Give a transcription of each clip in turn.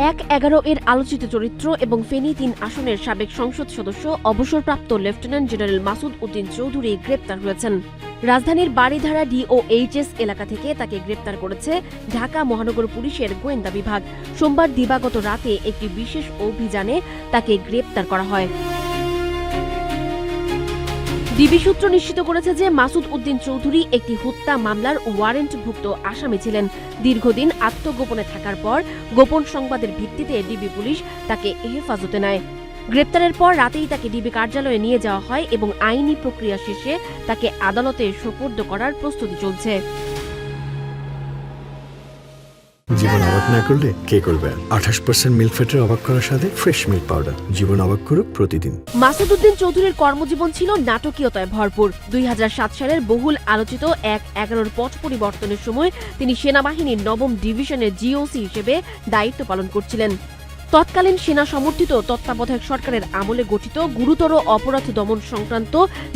এক-11 এর আলোচিত চরিত্র এবং ফেনী ৩ আসনের সাবেক সংসদ সদস্য অবসরপ্রাপ্ত লেফটেন্যান্ট জেনারেল মাসুদ উদ্দিন চৌধুরী গ্রেপ্তার হয়েছেন। রাজধানীর বাড়িধারা DOHS এলাকা থেকে তাকে গ্রেপ্তার করেছে ঢাকা মহানগর পুলিশের গোয়েন্দা বিভাগ। সোমবার দিবাগত রাতে একটি বিশেষ অভিযানে তাকে গ্রেপ্তার করা হয়। ডিবি সূত্র নিশ্চিত করেছে যে মাসুদ উদ্দিন চৌধুরী একটি হত্যা মামলার ওয়ারেন্টভুক্ত আসামি ছিলেন। দীর্ঘদিন আত্মগোপনে থাকার পর গোপন সংবাদের ভিত্তিতে ডিবি পুলিশ তাকে হেফাজতে নেয়। গ্রেপ্তারের পর রাতেই তাকে ডিবি কার্যালয়ে নিয়ে যাওয়া হয় এবং আইনি প্রক্রিয়া শেষে তাকে আদালতে সোপর্দ করার প্রস্তুতি চলছে। জীবন অবাক না করলে কে করবে? 28% মিল্ক ফ্যাটের অবাক করার সাথে ফ্রেশ মিল্ক পাউডার। জীবন অবাক করুক প্রতিদিন। মাসুদ উদ্দিন চৌধুরীর কর্মজীবন ছিল নাটকীয়তায় ভরপুর। 2007 সালের বহুল আলোচিত 1-11 পট পরিবর্তনের সময় তিনি সেনাবাহিনীর 9ম ডিভিশনের GOC হিসেবে দায়িত্ব পালন করছিলেন। তৎকালীন সেনা সমর্থিত তত্ত্বাবধায়ক সরকারের আমলে গঠিত গুরুতর অপরাধ দমন সংক্রান্ত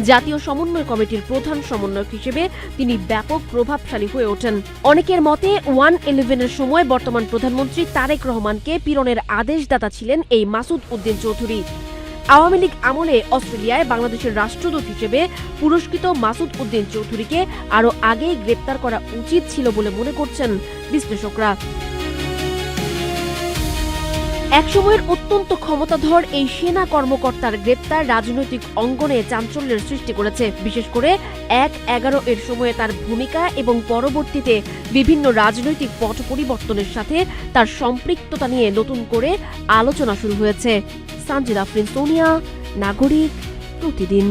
জাতীয় সমন্বয় কমিটির প্রধান সমন্বয়ক হিসেবে তিনি ব্যাপক প্রভাবশালী হয়ে ওঠেন। অনেকের মতে 1-11-এর সময় বর্তমান প্রধানমন্ত্রী তারেক রহমানকে পীড়নের আদেশদাতা ছিলেন এই মাসুদ উদ্দিন চৌধুরী। আওয়ামী লীগ আমলে অস্ট্রেলিয়ায় বাংলাদেশের রাষ্ট্রদূত হিসেবে পুরস্কৃত মাসুদ উদ্দিন চৌধুরীকে আরও আগেই গ্রেপ্তার করা উচিত ছিল বলে মনে করছেন বিশ্লেষকরা। একসময়ের অত্যন্ত ক্ষমতাধর এই সেনা কর্মকর্তার গ্রেপ্তার রাজনৈতিক অঙ্গনে চাঞ্চল্যের সৃষ্টি করেছে। বিশেষ করে 1-11 এর সময়ে তার ভূমিকা এবং পরবর্তীতে বিভিন্ন রাজনৈতিক পট পরিবর্তনের সাথে তার সম্পৃক্ততা নিয়ে নতুন করে আলোচনা শুরু হয়েছে। সানজিদা আফরিন, সোনিয়া, নাগরিক, প্রতিদিন।